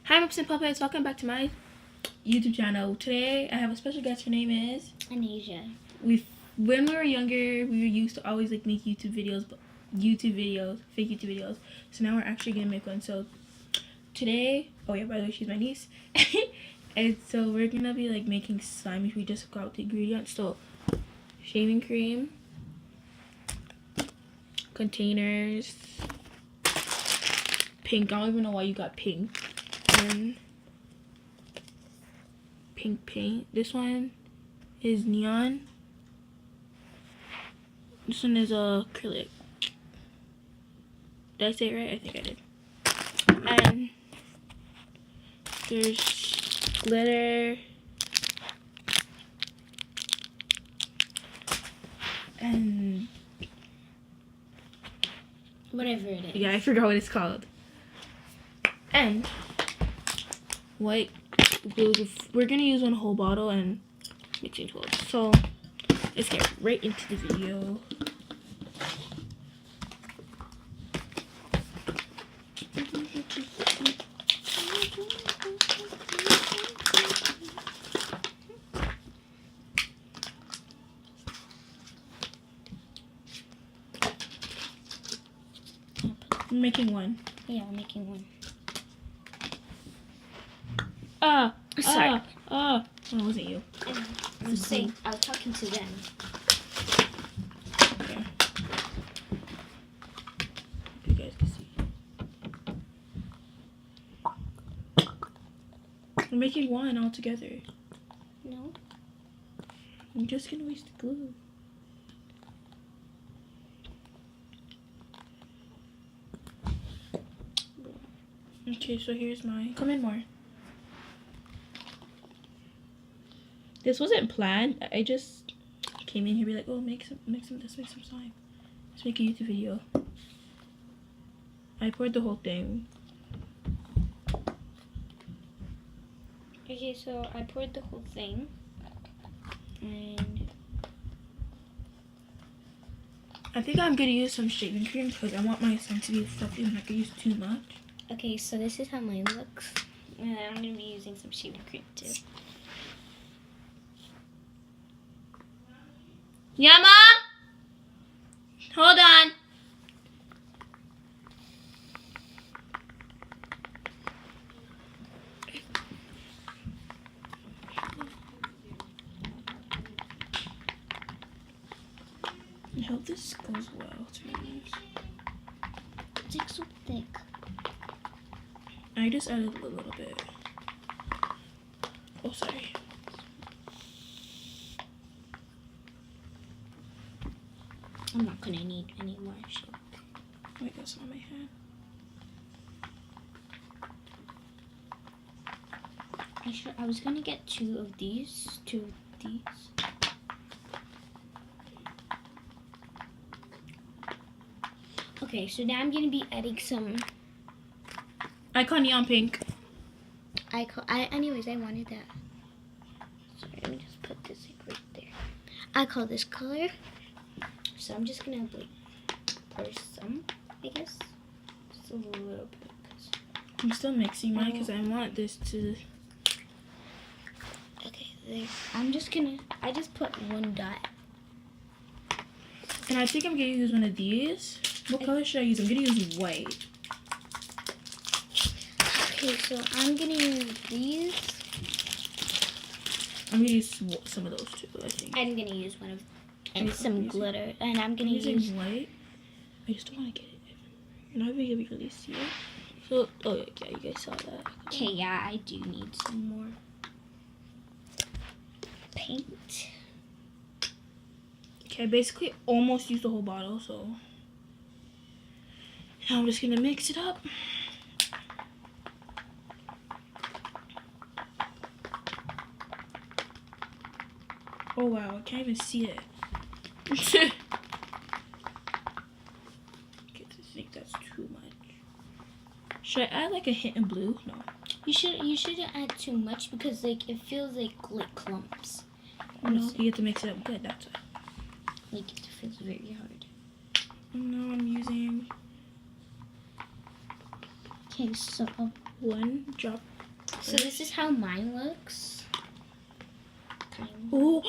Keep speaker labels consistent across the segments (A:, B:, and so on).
A: Hi, Pups and Puppets. Welcome back to my YouTube channel. Today, I have a special guest. Her name is
B: Anasia.
A: When we were younger, we used to always like make fake YouTube videos. So now we're actually gonna make one. So today, oh yeah, by the way, she's my niece. And so we're gonna be like making slime if we just got the ingredients. So shaving cream, containers, pink. I don't even know why you got pink. And pink paint. This one is neon. This one is acrylic. Did I say it right? I think I did. And there's glitter. And
B: Whatever it is.
A: yeah, I forgot what it's called. And white glue. We're gonna use one whole bottle and mixing tools. So let's get right into the video. I'm making one.
B: Yeah, I'm making one.
A: Sorry. Oh, it wasn't you.
B: I was saying, I was talking to them.
A: Okay. You guys can see. We're making one all together.
B: No?
A: I'm just gonna waste the glue. Okay, so here's mine. Come in more. This wasn't planned. I just came in here be like, oh, let's make some slime. Let's make a YouTube video. I poured the whole thing.
B: Okay, so I poured the whole thing. And
A: I think I'm gonna use some shaving cream because I want my slime to be fluffy and not gonna use too much.
B: okay, so this is how mine looks. And I'm gonna be using some shaving cream too.
A: Yeah, Mom? Hold on. I hope this goes well, to be honest.
B: It's like so thick.
A: I just added a little bit. Oh, sorry.
B: I'm not gonna need any more shit.
A: Wait, that's on my hand.
B: I was gonna get two of these. Okay, so now I'm gonna be adding some.
A: Icon neon pink.
B: Anyways, I wanted that. Sorry, let me just put this like right there. I call this color. So I'm just gonna like pour some, I guess, just a little bit.
A: I'm still mixing mine because I want this to.
B: Okay, there. I just put one dot.
A: And I think I'm gonna use one of these. What color should I use? I'm gonna use white.
B: Okay, so I'm gonna use these.
A: I'm gonna use some of those too, I think.
B: I'm gonna use one of and some glitter, and I'm gonna
A: using
B: use
A: white. I just don't want to get it everywhere. You're not even gonna really see it. So, oh yeah, you guys saw that.
B: Okay, yeah, I do need some more paint.
A: Okay, I basically almost used the whole bottle, so now I'm just gonna mix it up. Oh wow, I can't even see it. Okay, I think that's too much. Should I add like a hint of blue? No.
B: You shouldn't add too much because like it feels like clumps.
A: No, you get to mix it up good. That's it.
B: Like it feels very hard.
A: No, I'm using.
B: Okay, so
A: one drop.
B: So this is how mine looks. Kind of.
A: Oh,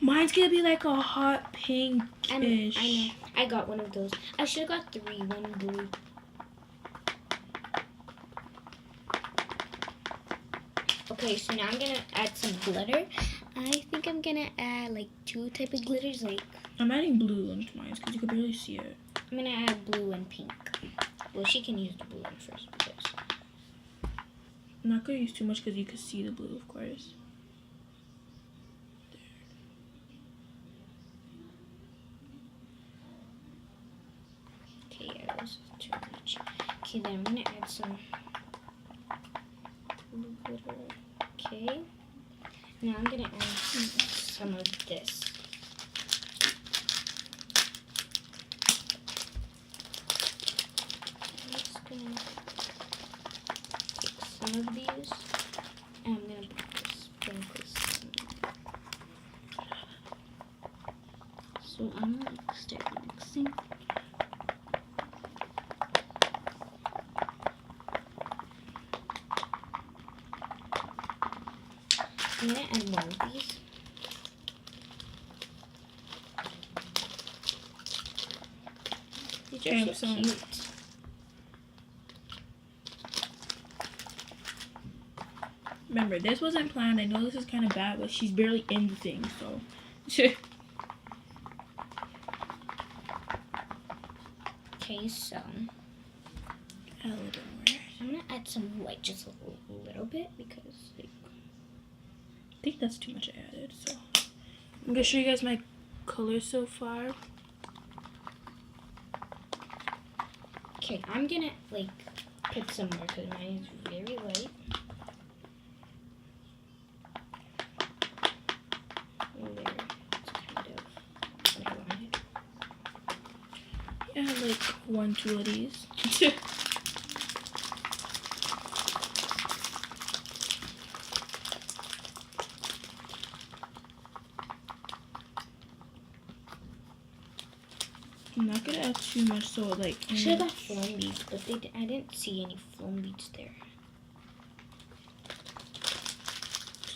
A: mine's gonna be like a hot pinkish.
B: I know. I got one of those. I should have got 3. One blue. Okay, so now I'm gonna add some glitter. I think I'm gonna add like 2 type of glitters. Like
A: I'm adding blue into mine because you can barely see it.
B: I'm gonna add blue and pink. Well, she can use the blue one first because.
A: I'm not gonna use too much because you can see the blue, of course.
B: Okay, yeah, this is too much. Okay, then I'm gonna add some blue glitter. Okay. Now I'm gonna add some of this. I'm just gonna take some of these and I'm gonna sprinkle some. So I'm gonna start mixing. I'm gonna add more of these. These are so cute.
A: Remember, this wasn't planned. I know this is kind of bad, but she's barely in the thing, so.
B: Okay, so
A: Add a little bit more.
B: I'm gonna add some white, just a little bit, because like,
A: I think that's too much I added, so. I'm gonna show you guys my colors so far.
B: okay, I'm gonna like put some more because mine is very light. And there, it's kind of what I wanted.
A: Add like 1, 2 of these. I'm not gonna add too much, so like.
B: I should have got foam beads, but I didn't see any foam beads there.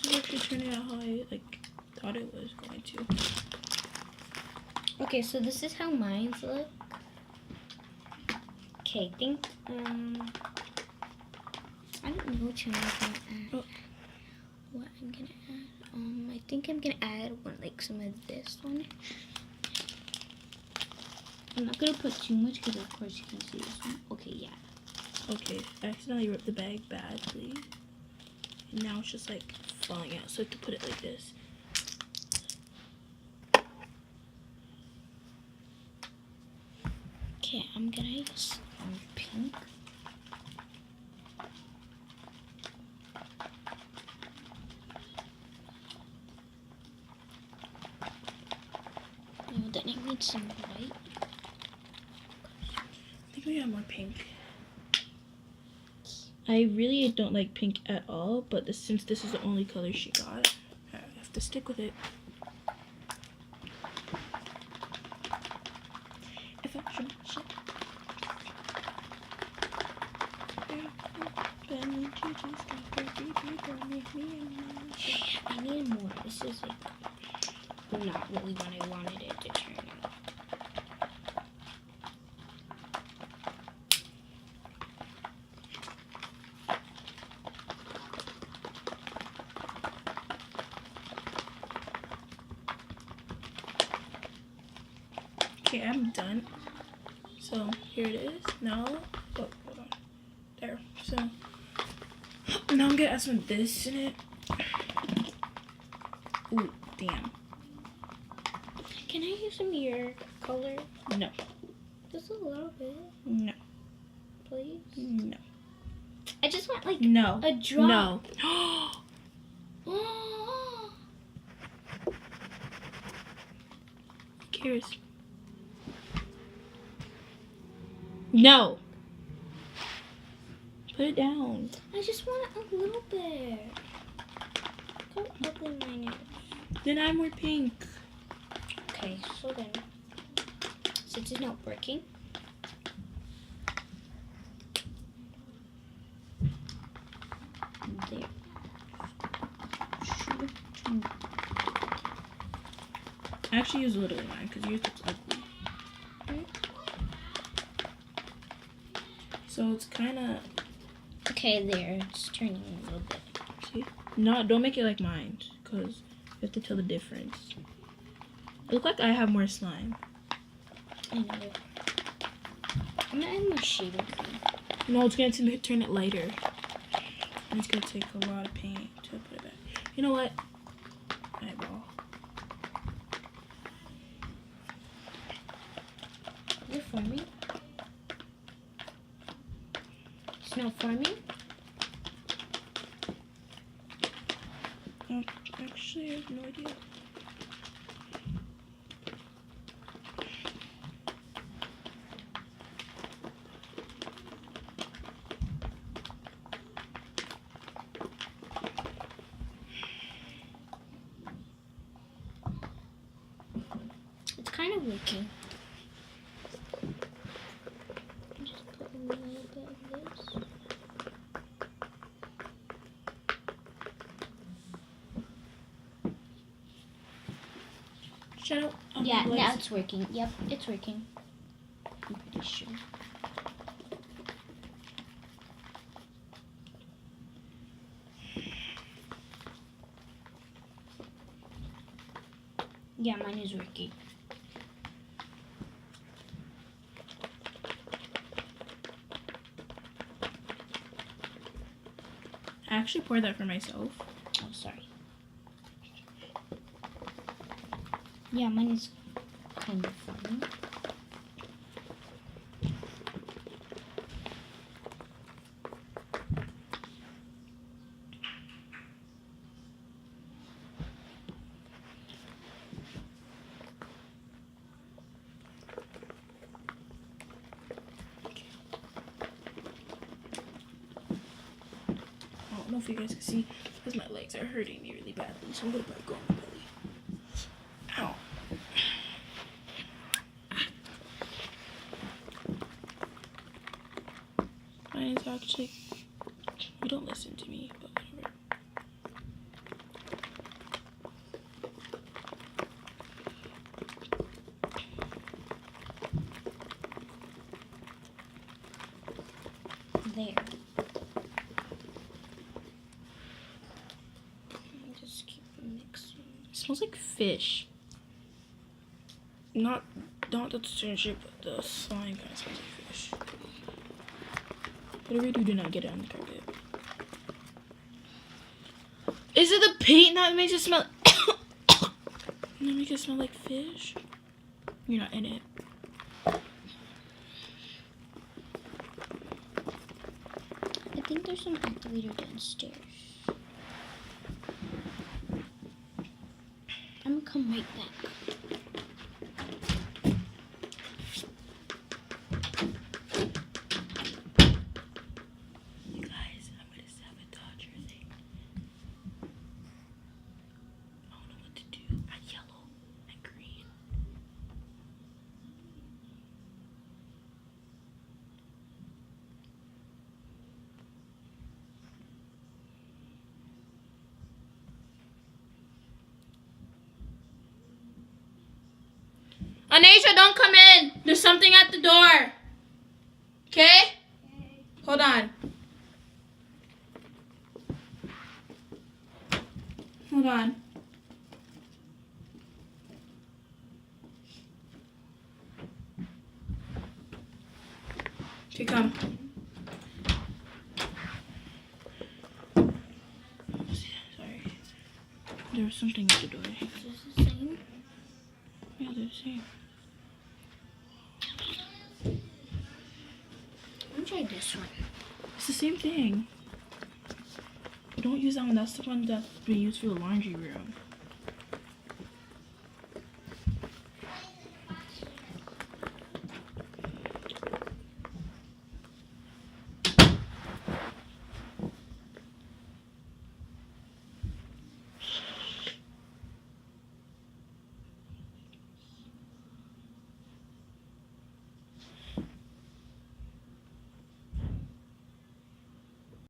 A: This is actually turning out how I thought it was going to.
B: Okay, so this is how mine look. Okay, I think I don't know which one I'm gonna add.
A: Oh.
B: What I'm gonna add? I think I'm gonna add one, like some of this one. I'm not gonna put too much because of course you can see this one. Okay, yeah.
A: Okay, I accidentally ripped the bag badly. And now it's just like falling out, so I have to put it like this.
B: Okay, I'm gonna use pink. Oh, then I need some white.
A: I think we have more pink. I really don't like pink at all, but since this is the only color she got, I have to stick with it. If I should
B: I need more. This is like not really what I wanted it to turn out.
A: Okay, I'm done. So here it is. Now, oh, hold on. There. So now I'm gonna add some of this in it. Ooh, damn.
B: Can I use some of your color?
A: No.
B: Just a little bit,
A: No.
B: please.
A: No.
B: I just want like
A: No.
B: a drop.
A: No.
B: Oh.
A: Cares. No. Put it down.
B: I just want a little bit. Look how ugly mine is.
A: Then add more pink.
B: Okay, so then, since it's not working,
A: I actually use literally mine because yours looks ugly. So it's kind of...
B: Okay, there. It's turning a little bit.
A: See? No, don't make it like mine because you have to tell the difference. It looks like I have more slime.
B: I know it. I'm gonna add more shaving cream.
A: No, it's going to turn it lighter. And it's going to take a lot of paint to put it back. You know what? Eyeball.
B: You're forming? It's not forming?
A: Actually, I have no idea.
B: It's kind of working. Just put a little bit of this.
A: Shut up.
B: Yeah, now it's working. Yep, it's working. I'm pretty sure. Yeah, mine is working.
A: I actually poured that for myself.
B: Oh, sorry. Yeah, mine is kind of funny.
A: I don't know if you guys can see because my legs are hurting me really badly. So I'm going to go on my belly. Ow. Mine is actually... You don't listen to me, but whatever.
B: There. Just keep mixing.
A: It smells like fish. Not the detergent, but the slime kind of smells like fish. Whatever you do not get it on the carpet. Is it the paint that makes it smell? That makes it smell like fish? You're not in it.
B: I think there's an activator downstairs. I'm gonna come right back.
A: You guys, I'm gonna sabotage your thing. I don't know what to do. Yellow and green. Anisha, don't come in. There's something at the door. Okay? Hold on. Hold on. Okay, come. Sorry. There was something at the door.
B: Is this the same?
A: Yeah, they're the same.
B: Let me try this one.
A: It's the same thing. Don't use that one. That's the one that we use for the laundry room.